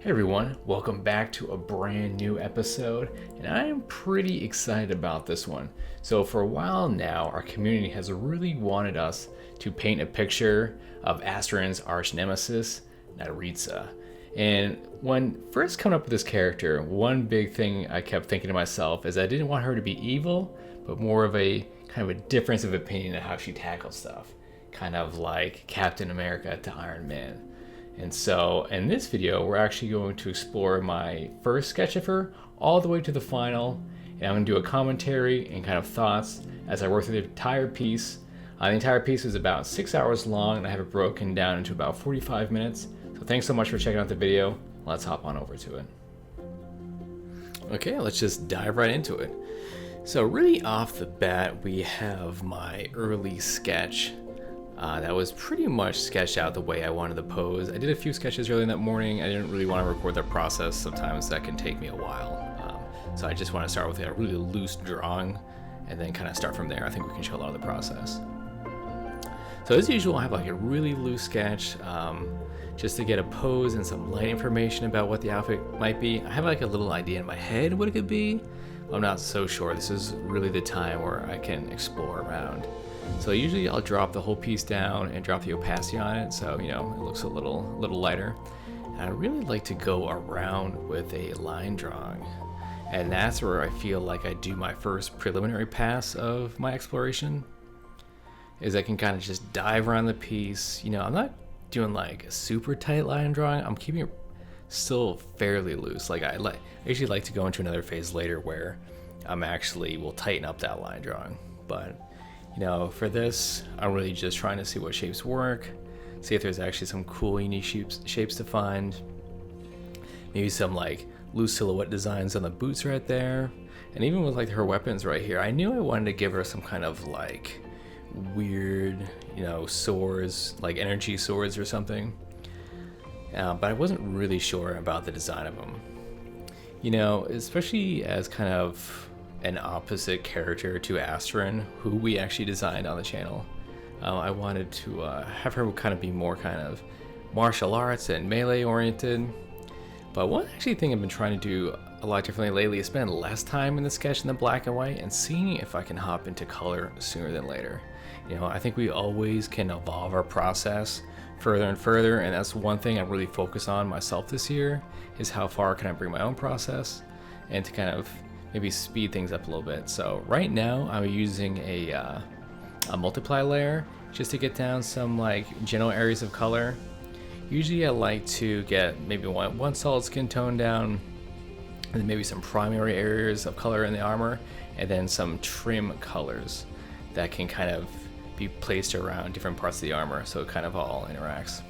Hey everyone, welcome back to a brand new episode, and I am pretty excited about this one. So for a while now, our community has really wanted us to paint a picture of Astron's arch nemesis, NIRETSA. And when first coming up with this character, one big thing I kept thinking to myself is I didn't want her to be evil, but more of a kind of a difference of opinion of how she tackles stuff. Kind of like Captain America to Iron Man. And so in this video, we're actually going to explore my first sketch of her all the way to the final. And I'm going to do a commentary and kind of thoughts as I work through the entire piece. The entire piece is about 6 hours long, and I have it broken down into about 45 minutes. So thanks so much for checking out the video. Let's hop on over to it. Okay, let's just dive right into it. So really off the bat, we have my early sketch. That was pretty much sketched out the way I wanted the pose. I did a few sketches early in that morning. I didn't really want to record the process. Sometimes that can take me a while. So I just want to start with a really loose drawing and then kind of start from there. I think we can show a lot of the process. So as usual, I have like a really loose sketch just to get a pose and some light information about what the outfit might be. I have like a little idea in my head what it could be. I'm not so sure. This is really the time where I can explore around. So usually I'll drop the whole piece down and drop the opacity on it, so it looks a little lighter. And I really like to go around with a line drawing, and that's where I feel like I do my first preliminary pass of my exploration. Is I can kind of just dive around the piece. I'm not doing like a super tight line drawing. I'm keeping it still fairly loose. I usually like to go into another phase later where I'm actually will tighten up that line drawing, but. For this, I'm really just trying to see what shapes work, see if there's actually some cool, unique shapes to find. Maybe some like loose silhouette designs on the boots right there. And even with like her weapons right here, I knew I wanted to give her some kind of like weird, swords, like energy swords or something. But I wasn't really sure about the design of them. Especially as kind of an opposite character to Astron, who we actually designed on the channel. I wanted to have her kind of be more kind of martial arts and melee oriented. But one actually thing I've been trying to do a lot differently lately is spend less time in the sketch in the black and white and seeing if I can hop into color sooner than later. I think we always can evolve our process further and further, and that's one thing I really focus on myself this year, is how far can I bring my own process and to kind of maybe speed things up a little bit. So right now I'm using a multiply layer just to get down some like general areas of color. Usually I like to get maybe one solid skin tone down, and then maybe some primary areas of color in the armor, and then some trim colors that can kind of be placed around different parts of the armor, so it kind of all interacts.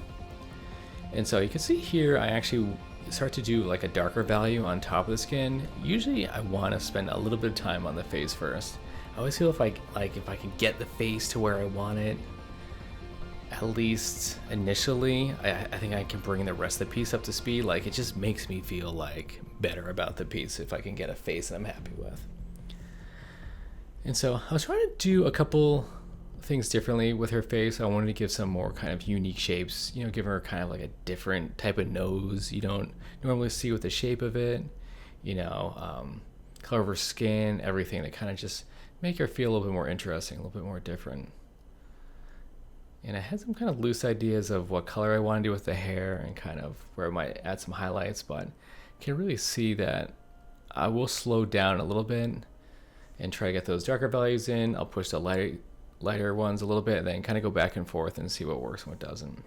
And so you can see here I actually start to do like a darker value on top of the skin. Usually I want to spend a little bit of time on the face first. I always feel if I can get the face to where I want it, at least initially, I think I can bring the rest of the piece up to speed. Like, it just makes me feel like better about the piece if I can get a face that I'm happy with. And so I was trying to do a couple things differently with her face. I wanted to give some more kind of unique shapes, give her kind of like a different type of nose you don't normally see with the shape of it, color of her skin, everything that kind of just make her feel a little bit more interesting, a little bit more different. And I had some kind of loose ideas of what color I want to do with the hair and kind of where I might add some highlights, but you can really see that I will slow down a little bit and try to get those darker values in. I'll push the lighter ones a little bit, and then kind of go back and forth and see what works and what doesn't.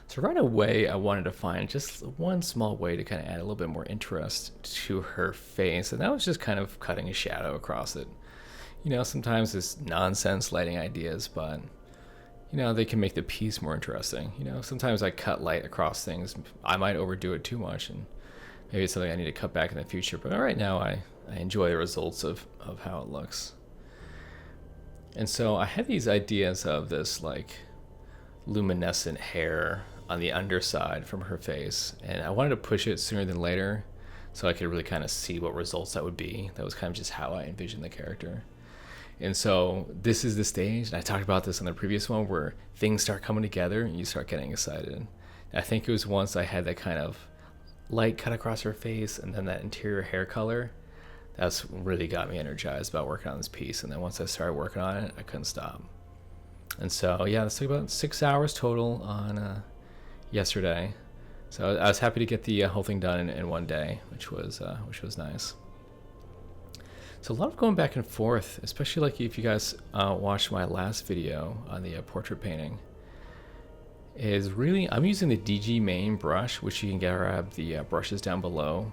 So right away I wanted to find just one small way to kind of add a little bit more interest to her face, and that was just kind of cutting a shadow across it. Sometimes it's nonsense lighting ideas, but they can make the piece more interesting. Sometimes I cut light across things. I might overdo it too much, and maybe it's something I need to cut back in the future, but right now I enjoy the results of how it looks. And so I had these ideas of this like luminescent hair on the underside from her face, and I wanted to push it sooner than later so I could really kind of see what results that would be. That was kind of just how I envisioned the character. And so this is the stage, and I talked about this on the previous one, where things start coming together and you start getting excited. And I think it was once I had that kind of light cut across her face, and then that interior hair color. That's really got me energized about working on this piece. And then once I started working on it, I couldn't stop. And so yeah, this took about 6 hours total on yesterday. So I was happy to get the whole thing done in one day, which was nice. So a lot of going back and forth, especially like if you guys watched my last video on the portrait painting. Is really, I'm using the DG main brush, which you can grab the brushes down below.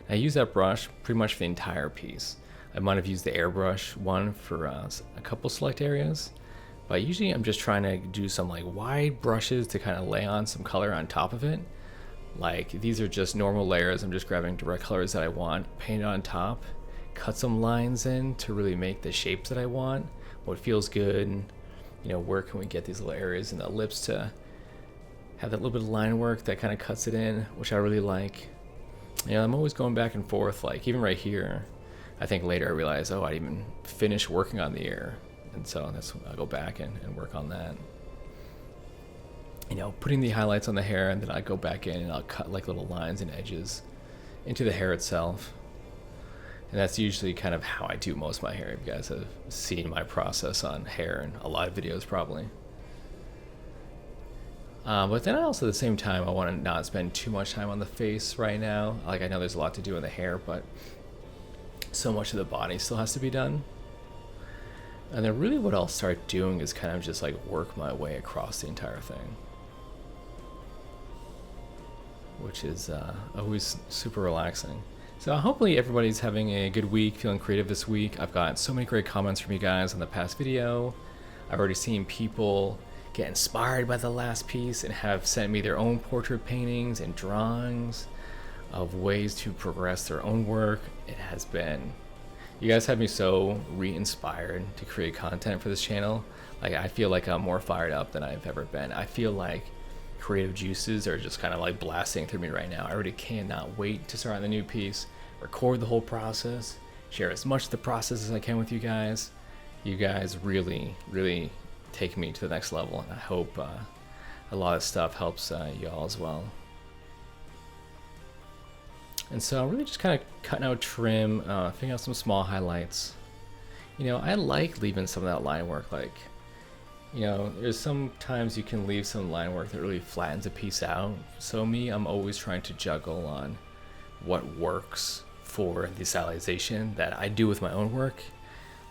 I use that brush pretty much for the entire piece. I might have used the airbrush one for a couple select areas, but usually I'm just trying to do some like wide brushes to kind of lay on some color on top of it. Like these are just normal layers. I'm just grabbing direct colors that I want, paint it on top, cut some lines in to really make the shapes that I want, what feels good, and you know, where can we get these little areas in the lips to have that little bit of line work that kind of cuts it in, which I really like. You know, I'm always going back and forth, like even right here, I think later I realized, oh, I didn't even finish working on the ear. And so that's when I'll go back and work on that. You know, putting the highlights on the hair, and then I go back in and I'll cut like little lines and edges into the hair itself. And that's usually kind of how I do most of my hair. You guys have seen my process on hair in a lot of videos probably. But then also at the same time, I want to not spend too much time on the face right now. Like I know there's a lot to do in the hair, but so much of the body still has to be done. And then really what I'll start doing is kind of just like work my way across the entire thing, which is always super relaxing. So hopefully everybody's having a good week, feeling creative this week. I've got so many great comments from you guys on the past video. I've already seen people get inspired by the last piece and have sent me their own portrait paintings and drawings of ways to progress their own work. It has been, you guys have me so re-inspired to create content for this channel. Like I feel like I'm more fired up than I've ever been. I feel like creative juices are just kind of like blasting through me right now. I already cannot wait to start on the new piece, record the whole process, share as much of the process as I can with you guys. You guys really take me to the next level, and I hope a lot of stuff helps y'all as well. And so I'm really just kind of cutting out trim, figuring out some small highlights. You know, I like leaving some of that line work. Like, you know, there's sometimes you can leave some line work that really flattens a piece out. So me, I'm always trying to juggle on what works for the stylization that I do with my own work.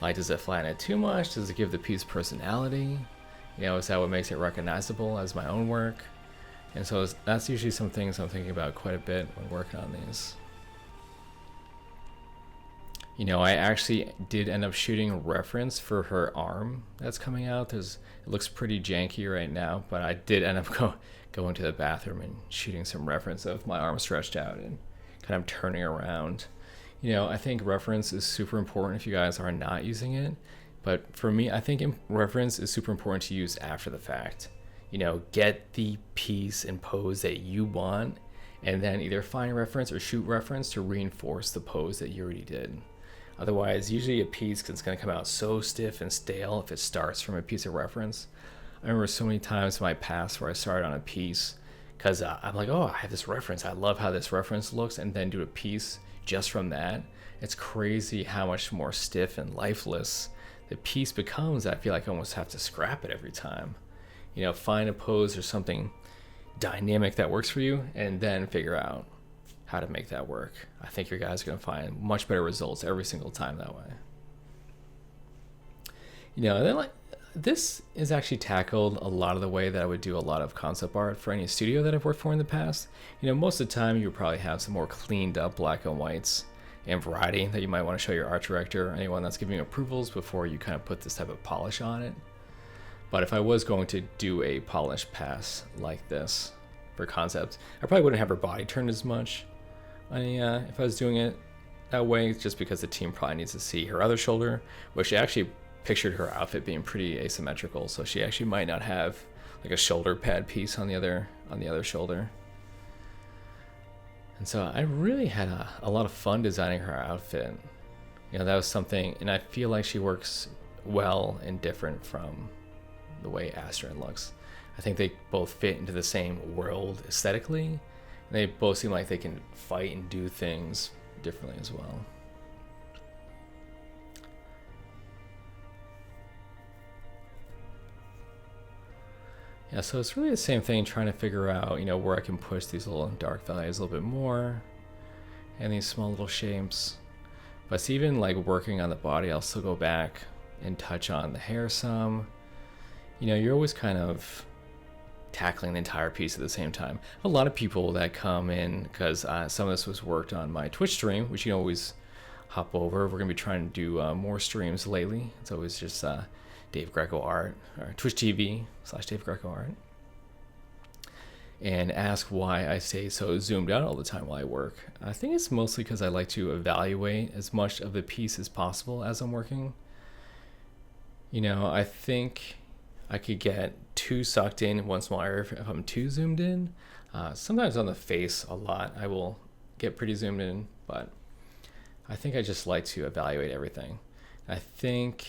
Like, does it flatten it too much? Does it give the piece personality? You know, is that what makes it recognizable as my own work? And so that's usually some things I'm thinking about quite a bit when working on these. You know, I actually did end up shooting a reference for her arm that's coming out. It looks pretty janky right now, but I did end up going to the bathroom and shooting some reference of my arm stretched out and kind of turning around. You know, I think reference is super important if you guys are not using it. But for me, I think reference is super important to use after the fact. You know, get the piece and pose that you want, and then either find reference or shoot reference to reinforce the pose that you already did. Otherwise, usually a piece is going to come out so stiff and stale if it starts from a piece of reference. I remember so many times in my past where I started on a piece because I'm like, oh, I have this reference. I love how this reference looks, and then do a piece just from that. It's crazy how much more stiff and lifeless the piece becomes. I feel like I almost have to scrap it every time. You know, find a pose or something dynamic that works for you, and then figure out how to make that work. I think your guys are going to find much better results every single time that way. You know, and then like this is actually tackled a lot of the way that I would do a lot of concept art for any studio that I've worked for in the past. You know, most of the time you would probably have some more cleaned up black and whites and variety that you might want to show your art director or anyone that's giving you approvals before you kind of put this type of polish on it. But if I was going to do a polished pass like this for concepts, I probably wouldn't have her body turned as much. If I was doing it that way, just because the team probably needs to see her other shoulder, which she actually pictured her outfit being pretty asymmetrical, so she actually might not have like a shoulder pad piece on the other shoulder. And so I really had a lot of fun designing her outfit. You know, that was something, and I feel like she works well and different from the way Astrid looks. I think they both fit into the same world aesthetically, They both seem like they can fight and do things differently as well. Yeah, so it's really the same thing, trying to figure out, where I can push these little dark values a little bit more, and these small little shapes. But it's even like working on the body, I'll still go back and touch on the hair some. You're always kind of tackling the entire piece at the same time. A lot of people that come in, because some of this was worked on my Twitch stream, which you can always hop over. We're going to be trying to do more streams lately. It's always just Dave Greco Art, or Twitch TV/Dave Greco Art. And ask why I stay so zoomed out all the time while I work. I think it's mostly because I like to evaluate as much of the piece as possible as I'm working. I think I could get too sucked in once in a while if I'm too zoomed in. Sometimes on the face a lot, I will get pretty zoomed in, but I think I just like to evaluate everything. I think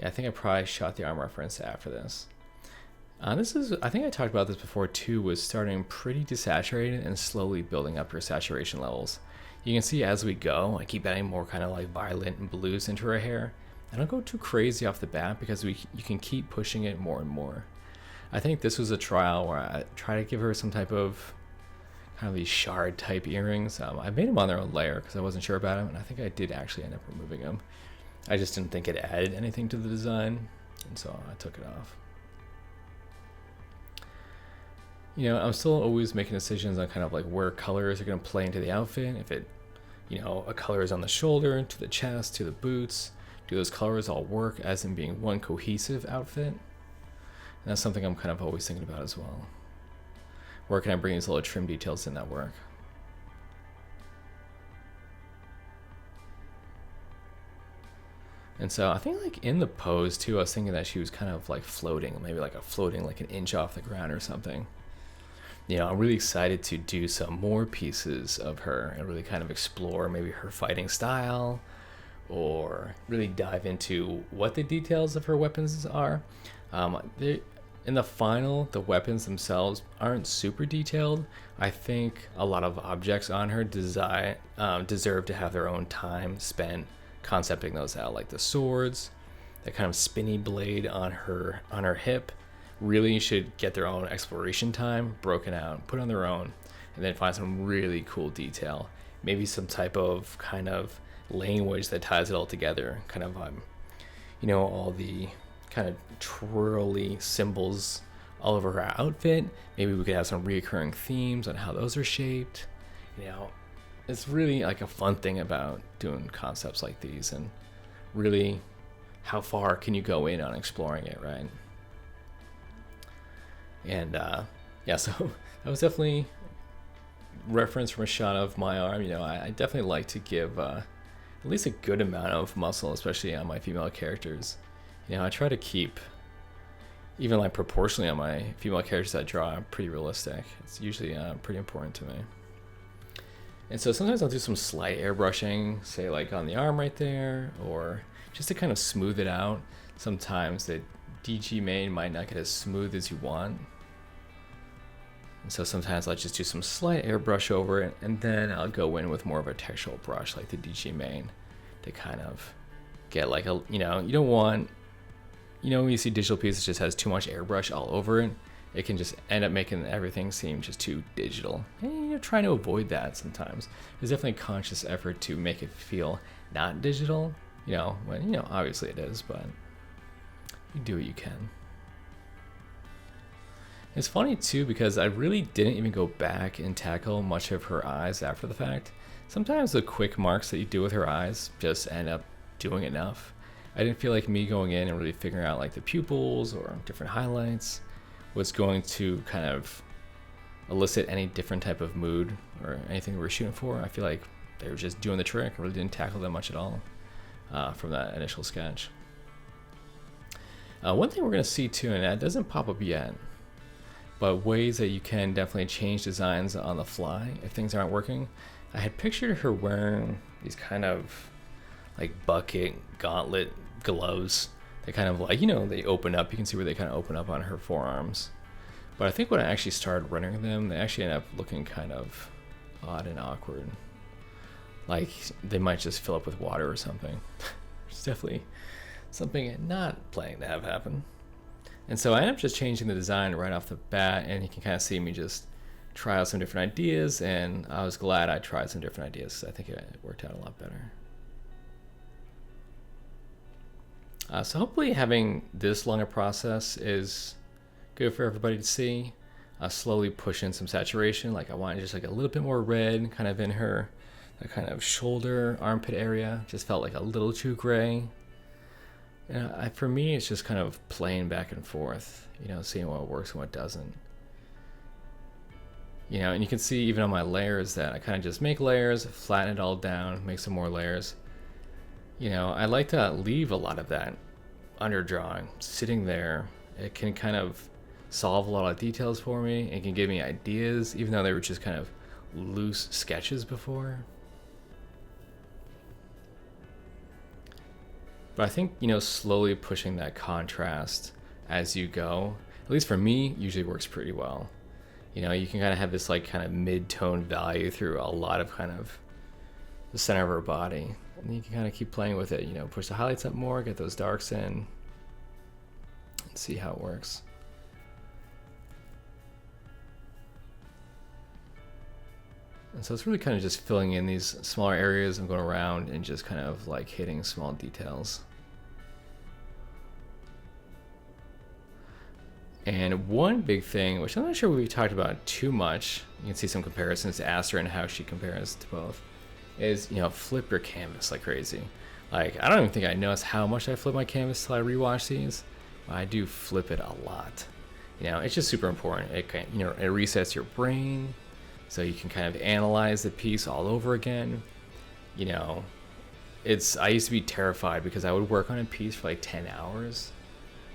I probably shot the arm reference after this. I think I talked about this before too, was starting pretty desaturated and slowly building up your saturation levels. You can see as we go, I keep adding more kind of like violet and blues into her hair. I don't go too crazy off the bat because you can keep pushing it more and more. I think this was a trial where I try to give her some type of kind of these shard type earrings. I made them on their own layer because I wasn't sure about them, and I think I did actually end up removing them. I just didn't think it added anything to the design, and so I took it off. I'm still always making decisions on kind of like where colors are going to play into the outfit. If it, a color is on the shoulder, to the chest, to the boots, do those colors all work as in being one cohesive outfit? And that's something I'm kind of always thinking about as well. Where can I bring these little trim details in that work? And so I think like in the pose too, I was thinking that she was kind of like floating, maybe like floating like an inch off the ground or something. I'm really excited to do some more pieces of her and really kind of explore maybe her fighting style, or really dive into what the details of her weapons are. In the final, the weapons themselves aren't super detailed. I think a lot of objects on her deserve to have their own time spent concepting those out, like the swords, that kind of spinny blade on her hip. Really should get their own exploration time broken out, put on their own, and then find some really cool detail. Maybe some type of kind of language that ties it all together. Kind of, all the kind of twirly symbols all over her outfit. Maybe we could have some reoccurring themes on how those are shaped. It's really like a fun thing about doing concepts like these, and really how far can you go in on exploring it, right? And so that was definitely reference from a shot of my arm. I definitely like to give at least a good amount of muscle, especially on my female characters. I try to keep, even like proportionally on my female characters that I draw, pretty realistic. It's usually pretty important to me. And so sometimes I'll do some slight airbrushing, say like on the arm right there, or just to kind of smooth it out. Sometimes the DG main might not get as smooth as you want. And so sometimes I'll just do some slight airbrush over it, and then I'll go in with more of a textural brush like the DG main to kind of get like a, you don't want, when you see digital pieces just has too much airbrush all over it, it can just end up making everything seem just too digital. And you're trying to avoid that sometimes. There's definitely a conscious effort to make it feel not digital, when, obviously it is, but you do what you can. It's funny too, because I really didn't even go back and tackle much of her eyes after the fact. Sometimes the quick marks that you do with her eyes just end up doing enough. I didn't feel like me going in and really figuring out like the pupils or different highlights was going to kind of elicit any different type of mood or anything we were shooting for. I feel like they were just doing the trick. I really didn't tackle them much at all from that initial sketch. One thing we're going to see too, and that doesn't pop up yet, but ways that you can definitely change designs on the fly if things aren't working. I had pictured her wearing these kind of like bucket gauntlet gloves. They kind of like, they open up. You can see where they kind of open up on her forearms. But I think when I actually started rendering them, they actually end up looking kind of odd and awkward. Like they might just fill up with water or something. It's definitely something I'm not planning to have happen. And so I ended up just changing the design right off the bat, and you can kind of see me just try out some different ideas, and I was glad I tried some different ideas because I think it worked out a lot better. So hopefully having this long a process is good for everybody to see. Slowly push in some saturation. Like I wanted just like a little bit more red kind of in her kind of shoulder, armpit area. Just felt like a little too gray. For me, it's just kind of playing back and forth, seeing what works and what doesn't. And you can see even on my layers that I kind of just make layers, flatten it all down, make some more layers. I like to leave a lot of that underdrawing sitting there. It can kind of solve a lot of details for me. It can give me ideas, even though they were just kind of loose sketches before. But I think, slowly pushing that contrast as you go, at least for me, usually works pretty well. You can kind of have this like kind of mid-tone value through a lot of kind of the center of her body. And you can kind of keep playing with it, push the highlights up more, get those darks in, and see how it works. And so it's really kind of just filling in these smaller areas and going around and just kind of like hitting small details. And one big thing, which I'm not sure we talked about too much, you can see some comparisons to Aster and how she compares to both, is, flip your canvas like crazy. Like, I don't even think I noticed how much I flip my canvas till I rewatch these, but I do flip it a lot. It's just super important. It can, it resets your brain, so you can kind of analyze the piece all over again. I used to be terrified because I would work on a piece for like 10 hours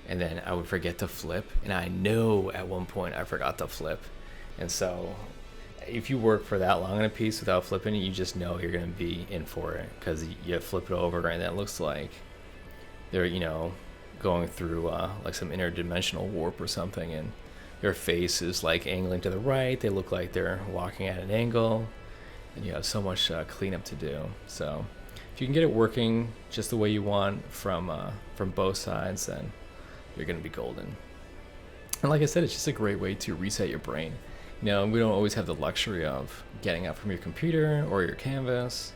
and then I would forget to flip. And I know at one point I forgot to flip. And so if you work for that long on a piece without flipping it, you just know you're going to be in for it because you flip it over and that looks like they're, going through like some interdimensional warp or something. And their face is like angling to the right. They look like they're walking at an angle, and you have so much cleanup to do. So if you can get it working just the way you want from both sides, then you're going to be golden. And like I said, it's just a great way to reset your brain. We don't always have the luxury of getting up from your computer or your canvas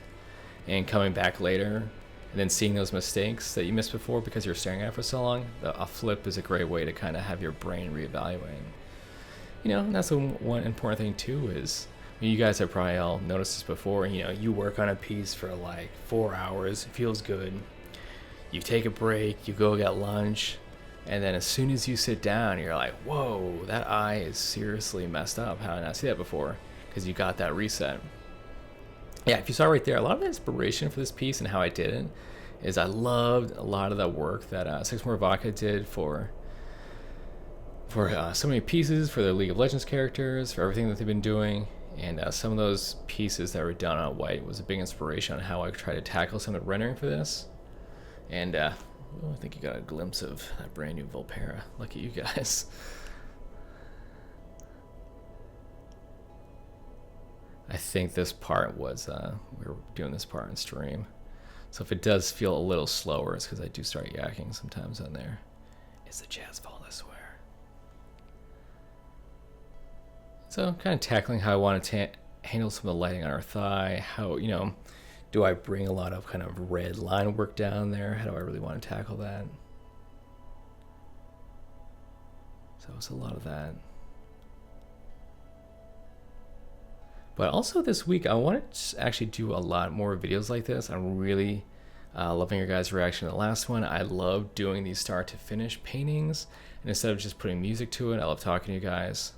and coming back later and then seeing those mistakes that you missed before because you're staring at it for so long. A flip is a great way to kind of have your brain reevaluate. And that's one important thing too is, you guys have probably all noticed this before, you work on a piece for like 4 hours, it feels good. You take a break, you go get lunch, and then as soon as you sit down, you're like, whoa, that eye is seriously messed up. How did I not see that before? Because you got that reset. Yeah, if you saw right there, a lot of the inspiration for this piece and how I did it is I loved a lot of the work that Six More Vodka did for so many pieces, for their League of Legends characters, for everything that they've been doing. And some of those pieces that were done on white was a big inspiration on how I try to tackle some of the rendering for this. And I think you got a glimpse of that brand new Volpera. Look at you guys. I think this part was, we were doing this part on stream. So if it does feel a little slower, it's because I do start yakking sometimes on there. It's the jazz fault, I swear. So kind of tackling how I want to handle some of the lighting on her thigh. How, do I bring a lot of kind of red line work down there? How do I really want to tackle that? So it's a lot of that. But also this week, I want to actually do a lot more videos like this. I'm really loving your guys' reaction to the last one. I love doing these start to finish paintings. And instead of just putting music to it, I love talking to you guys.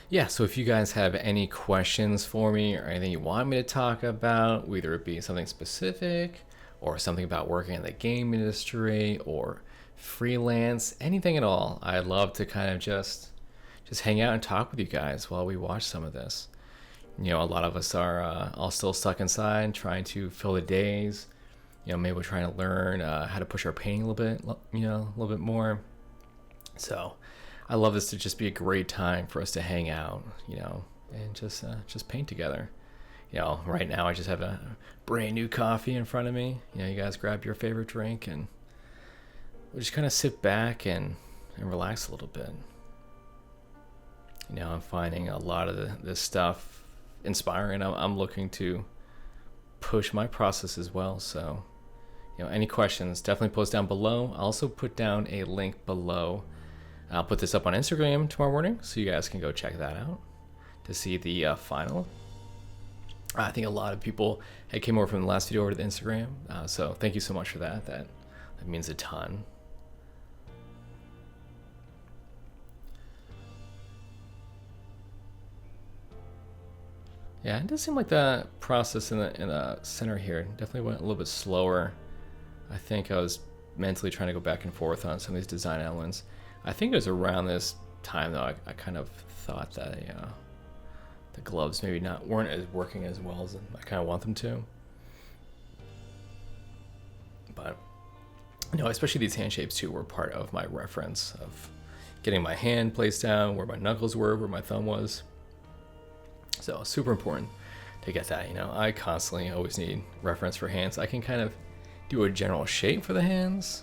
Yeah, so if you guys have any questions for me or anything you want me to talk about, whether it be something specific or something about working in the game industry or freelance, anything at all, I'd love to kind of just hang out and talk with you guys while we watch some of this. A lot of us are all still stuck inside trying to fill the days. Maybe we're trying to learn how to push our painting a little bit more. So I love this to just be a great time for us to hang out, and just paint together. Right now I just have a brand new coffee in front of me. You guys grab your favorite drink and we'll just kind of sit back and relax a little bit. I'm finding a lot of this stuff inspiring. I'm looking to push my process as well. So, any questions, definitely post down below. I'll also put down a link below. I'll put this up on Instagram tomorrow morning, so you guys can go check that out to see the final. I think a lot of people had came over from the last video over to the Instagram, so thank you so much for that. That means a ton. Yeah, it does seem like the process in the center here definitely went a little bit slower. I think I was mentally trying to go back and forth on some of these design elements. I think it was around this time though I kind of thought that the gloves maybe weren't as working as well as I kind of want them to. But especially these hand shapes too were part of my reference of getting my hand placed down, where my knuckles were, where my thumb was. So super important to get that. I constantly always need reference for hands. I can kind of do a general shape for the hands,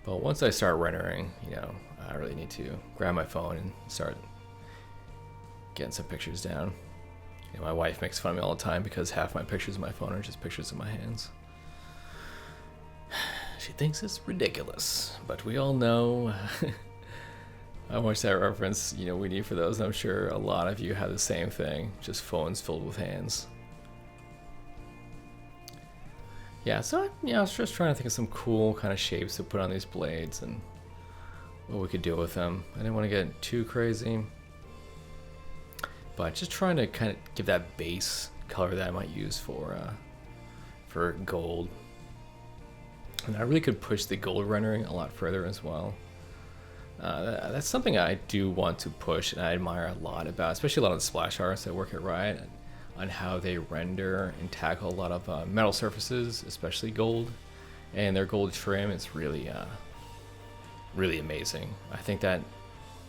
but once I start rendering, I really need to grab my phone and start getting some pictures down. My wife makes fun of me all the time because half my pictures of my phone are just pictures of my hands. She thinks it's ridiculous, but we all know how much that reference we need for those. I'm sure a lot of you have the same thing, just phones filled with hands. Yeah, so I was just trying to think of some cool kind of shapes to put on these blades and what we could do with them. I didn't want to get too crazy, but just trying to kind of give that base color that I might use for gold. And I really could push the gold rendering a lot further as well. That's something I do want to push and I admire a lot about, especially a lot of the splash artists that work at Riot, on how they render and tackle a lot of metal surfaces, especially gold, and their gold trim is really amazing. I think that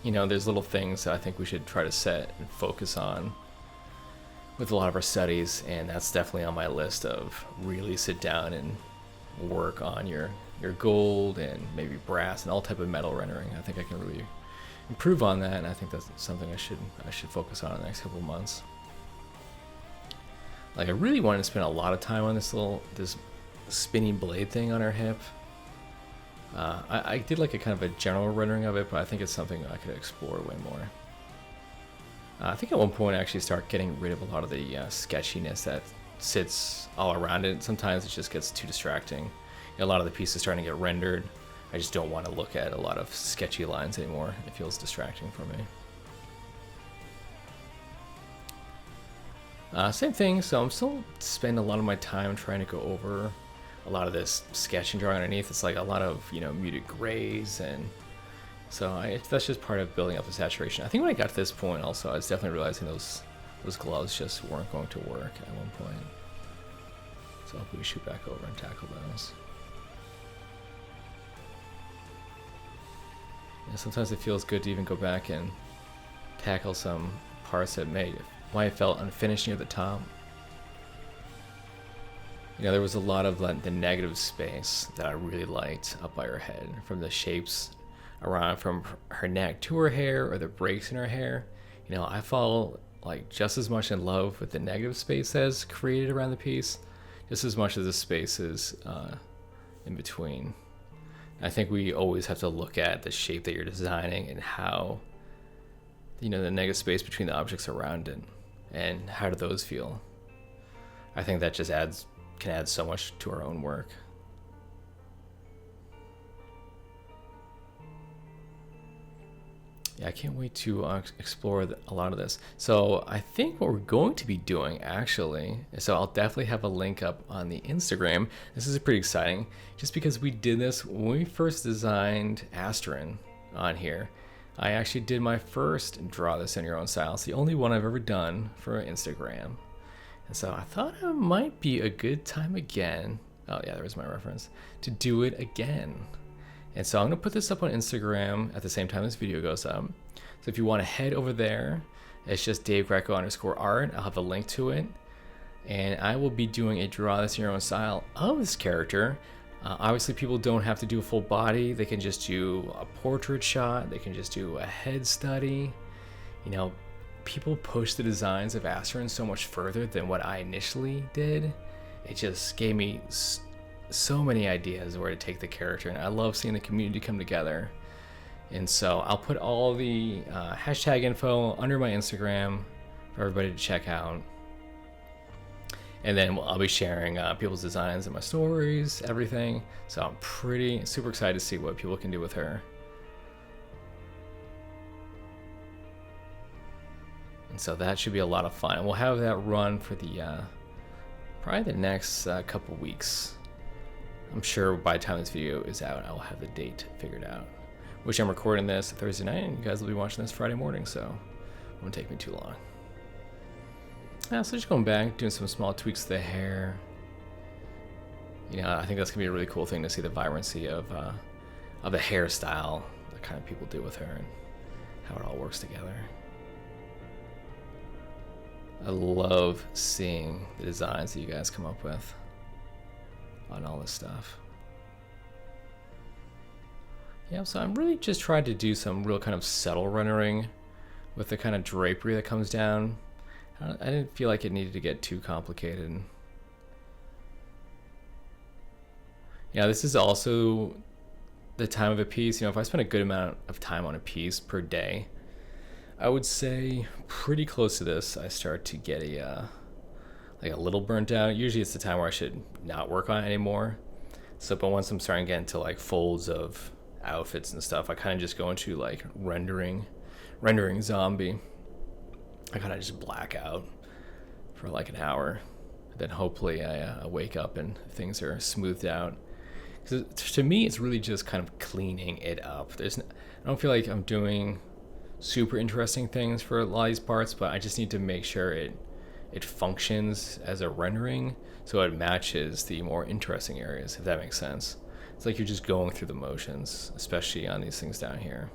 there's little things that I think we should try to set and focus on with a lot of our studies, and that's definitely on my list of really sit down and work on your gold and maybe brass and all type of metal rendering. I think I can really improve on that, and I think that's something I should focus on in the next couple of months. Like, I really wanted to spend a lot of time on this spinning blade thing on her hip. I did like a kind of a general rendering of it, but I think it's something I could explore way more. I think at one point I actually start getting rid of a lot of the sketchiness that sits all around it. Sometimes it just gets too distracting. A lot of the pieces starting to get rendered. I just don't want to look at a lot of sketchy lines anymore. It feels distracting for me. Same thing, so I'm still spending a lot of my time trying to go over a lot of this sketch and drawing underneath. It's like a lot of muted grays, and so that's just part of building up the saturation. I think when I got to this point also, I was definitely realizing those gloves just weren't going to work at one point. So hopefully we shoot back over and tackle those. Yeah, sometimes it feels good to even go back and tackle some parts that might have felt unfinished near the top. There was a lot of the negative space that I really liked up by her head, from the shapes around from her neck to her hair, or the breaks in her hair. I fall just as much in love with the negative space that's created around the piece, just as much as the spaces in between. I think we always have to look at the shape that you're designing and how the negative space between the objects around it, and how do those feel. I think that just can add so much to our own work. Yeah, I can't wait to explore a lot of this. So I think what we're going to be doing, actually, so I'll definitely have a link up on the Instagram. This is pretty exciting, just because we did this when we first designed Astron on here. I actually did my first draw this in your own style. It's the only one I've ever done for Instagram. And so I thought it might be a good time again, oh yeah, there was my reference, to do it again. And so I'm going to put this up on Instagram at the same time this video goes up. So if you want to head over there, it's just DaveGreco_art. I'll have a link to it. And I will be doing a draw this in your own style of this character. Obviously, people don't have to do a full body. They can just do a portrait shot. They can just do a head study. You know, people push the designs of Asterin so much further than what I initially did. It just gave me so many ideas where to take the character, and I love seeing the community come together. And so I'll put all the hashtag info under my Instagram for everybody to check out. And then I'll be sharing people's designs in my stories, everything. So I'm super excited to see what people can do with her. And so that should be a lot of fun. We'll have that run for the probably the next couple weeks. I'm sure by the time this video is out, I'll have the date figured out. Which I'm recording this Thursday night, and you guys will be watching this Friday morning, so it won't take me too long. So just going back, doing some small tweaks to the hair. You know, I think that's gonna be a really cool thing to see the vibrancy of the hairstyle that kind of people do with her and how it all works together. I love seeing the designs that you guys come up with on all this stuff. Yeah, so I'm really just trying to do some real kind of subtle rendering with the kind of drapery that comes down. I didn't feel like it needed to get too complicated. Yeah, this is also the time of a piece. You know, if I spend a good amount of time on a piece per day, I would say pretty close to this, I start to get like a little burnt out. Usually it's the time where I should not work on it anymore. So, but once I'm starting to get into like folds of outfits and stuff, I kind of just go into like rendering zombie. I kind of just black out for like an hour. Then hopefully I wake up and things are smoothed out. Because to me, it's really just kind of cleaning it up. I don't feel like I'm doing super interesting things for a lot of these parts, but I just need to make sure it functions as a rendering so it matches the more interesting areas, if that makes sense. It's like you're just going through the motions, especially on these things down here.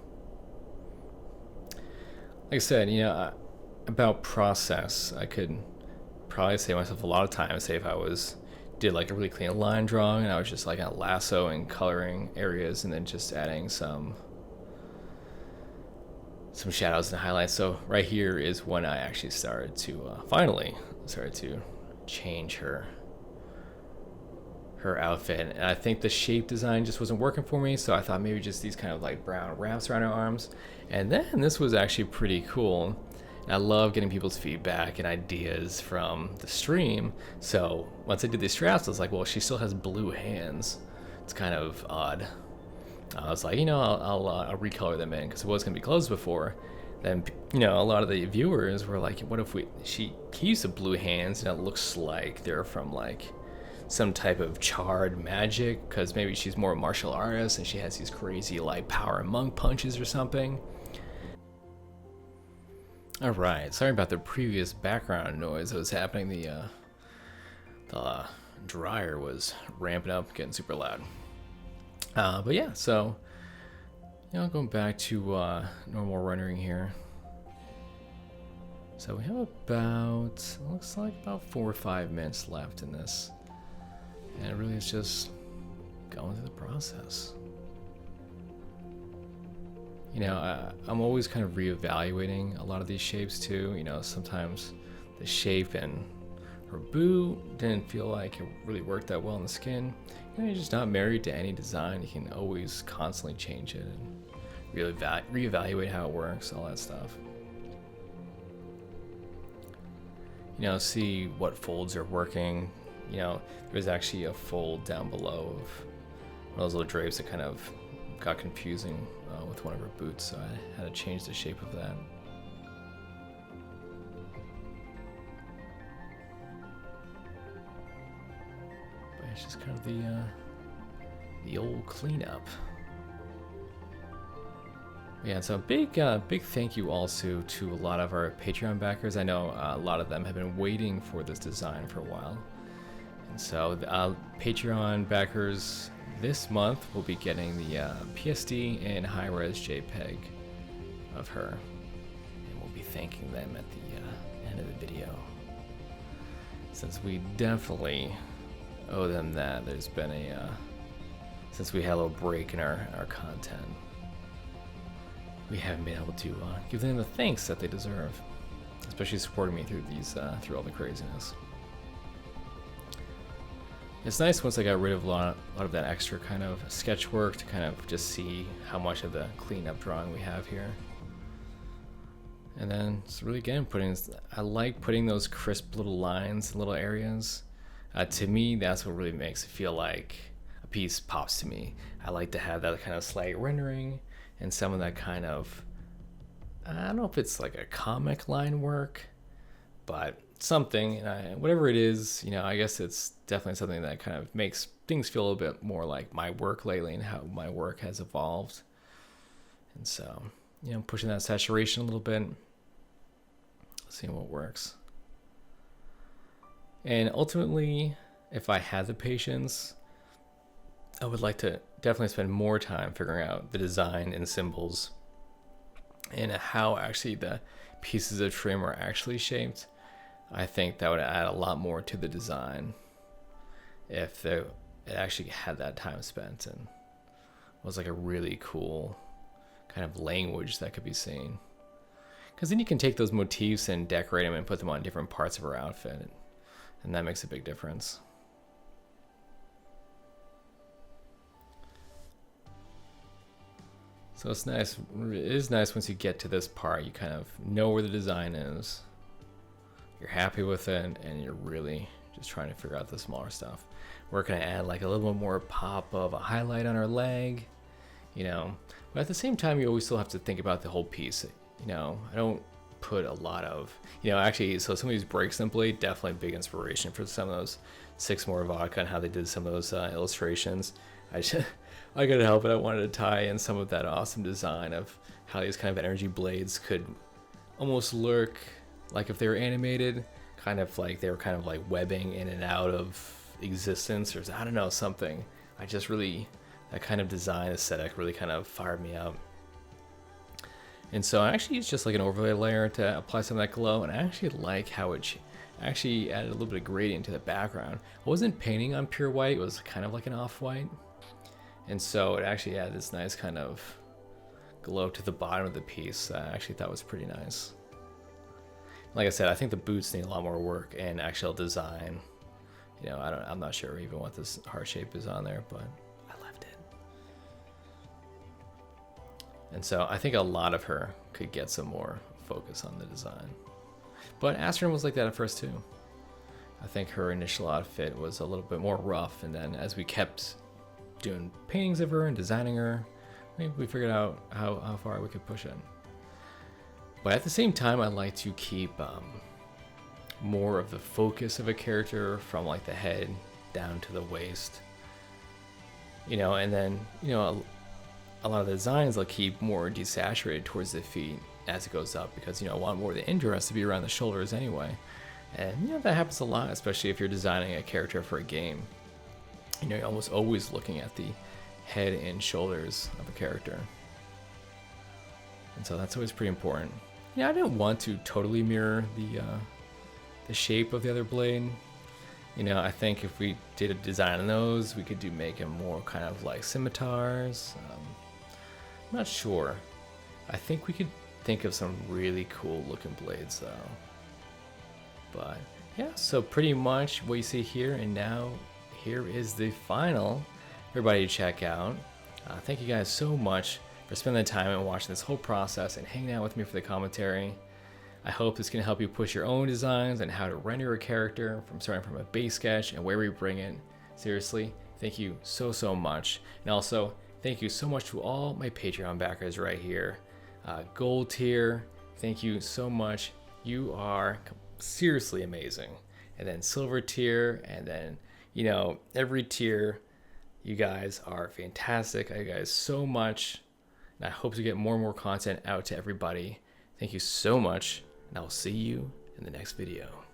Like I said, you know, about process, I could probably save myself a lot of time. Say if I did like a really clean line drawing and I was just like lassoing, coloring areas, and then just adding some shadows and highlights. So right here is when I actually finally started to change her outfit. And I think the shape design just wasn't working for me, so I thought maybe just these kind of like brown wraps around her arms. And then this was actually pretty cool. And I love getting people's feedback and ideas from the stream. So once I did these straps, I was like, well, she still has blue hands. It's kind of odd. I was like, you know, I'll recolor them in because it was going to be closed before. Then, you know, a lot of the viewers were like, what if she keeps the blue hands and it looks like they're from like some type of charred magic, because maybe she's more a martial artist and she has these crazy like power monk punches or something. All right, sorry about the previous background noise that was happening. The dryer was ramping up, getting super loud. But yeah, so you know, going back to normal rendering here. So we have looks like about 4 or 5 minutes left in this, and it really is just going through the process. You know, I'm always kind of reevaluating a lot of these shapes too. You know, sometimes the shape in her boot didn't feel like it really worked that well on the skin. You know, you're just not married to any design. You can always constantly change it and really reevaluate how it works, all that stuff. You know, see what folds are working. You know, there's actually a fold down below of one of those little drapes that kind of got confusing with one of her boots, so I had to change the shape of that. But it's just kind of the old cleanup. Yeah, so big thank you also to a lot of our Patreon backers. I know a lot of them have been waiting for this design for a while. And so Patreon backers, this month we'll be getting the PSD and high-res JPEG of her, and we'll be thanking them at the end of the video, since we definitely owe them that. There's been since we had a little break in our content, we haven't been able to give them the thanks that they deserve, especially supporting me through through all the craziness. It's nice once I got rid of a lot of that extra kind of sketch work to kind of just see how much of the cleanup drawing we have here. And then it's really, again, I like putting those crisp little lines in little areas. To me, that's what really makes it feel like a piece pops to me. I like to have that kind of slight rendering and some of that kind of, I don't know if it's like a comic line work, but something, whatever it is, I guess it's definitely something that kind of makes things feel a little bit more like my work lately and how my work has evolved. And so, pushing that saturation a little bit, seeing what works. And ultimately, if I had the patience, I would like to definitely spend more time figuring out the design and symbols and how actually the pieces of trim are actually shaped. I think that would add a lot more to the design if it actually had that time spent and was like a really cool kind of language that could be seen. Because then you can take those motifs and decorate them and put them on different parts of her outfit, and that makes a big difference. So it's nice. It is nice once you get to this part, you kind of know where the design is. You're happy with it, and you're really just trying to figure out the smaller stuff. We're gonna add like a little bit more pop of a highlight on her leg, but at the same time, you always still have to think about the whole piece. I don't put a lot of, actually, so some of these breaks in the blade, definitely big inspiration for some of those 6 More Vodka and how they did some of those illustrations. I couldn't help it. I wanted to tie in some of that awesome design of how these kind of energy blades could almost lurk like if they were animated, kind of like they were kind of like webbing in and out of existence, or I don't know, something. That kind of design aesthetic really kind of fired me up. And so I actually used just like an overlay layer to apply some of that glow, and I actually like how it actually added a little bit of gradient to the background. I wasn't painting on pure white, it was kind of like an off-white. And so it actually added this nice kind of glow to the bottom of the piece that I actually thought was pretty nice. Like I said, I think the boots need a lot more work and actual design. I'm not sure even what this heart shape is on there, but I left it. And so I think a lot of her could get some more focus on the design. But Astrid was like that at first too. I think her initial outfit was a little bit more rough, and then as we kept doing paintings of her and designing her, we figured out how far we could push it. But at the same time, I like to keep more of the focus of a character from like the head down to the waist. And then, a lot of the designs I'll keep more desaturated towards the feet as it goes up, because, I want more of the interest to be around the shoulders anyway. And, that happens a lot, especially if you're designing a character for a game. You're almost always looking at the head and shoulders of a character. And so that's always pretty important. I didn't want to totally mirror the shape of the other blade. I think if we did a design on those, we could make them more kind of like scimitars. I'm not sure. I think we could think of some really cool looking blades though. But yeah, so pretty much what you see here, and now here is the final for everybody to check out. Thank you guys so much for spending the time and watching this whole process and hanging out with me for the commentary. I hope this can help you push your own designs and how to render a character from starting from a base sketch and where we bring it. Seriously, thank you so much. And also, thank you so much to all my Patreon backers right here. Gold tier, thank you so much. You are seriously amazing. And then silver tier, and then, every tier, you guys are fantastic. Thank you guys so much. And I hope to get more and more content out to everybody. Thank you so much, and I'll see you in the next video.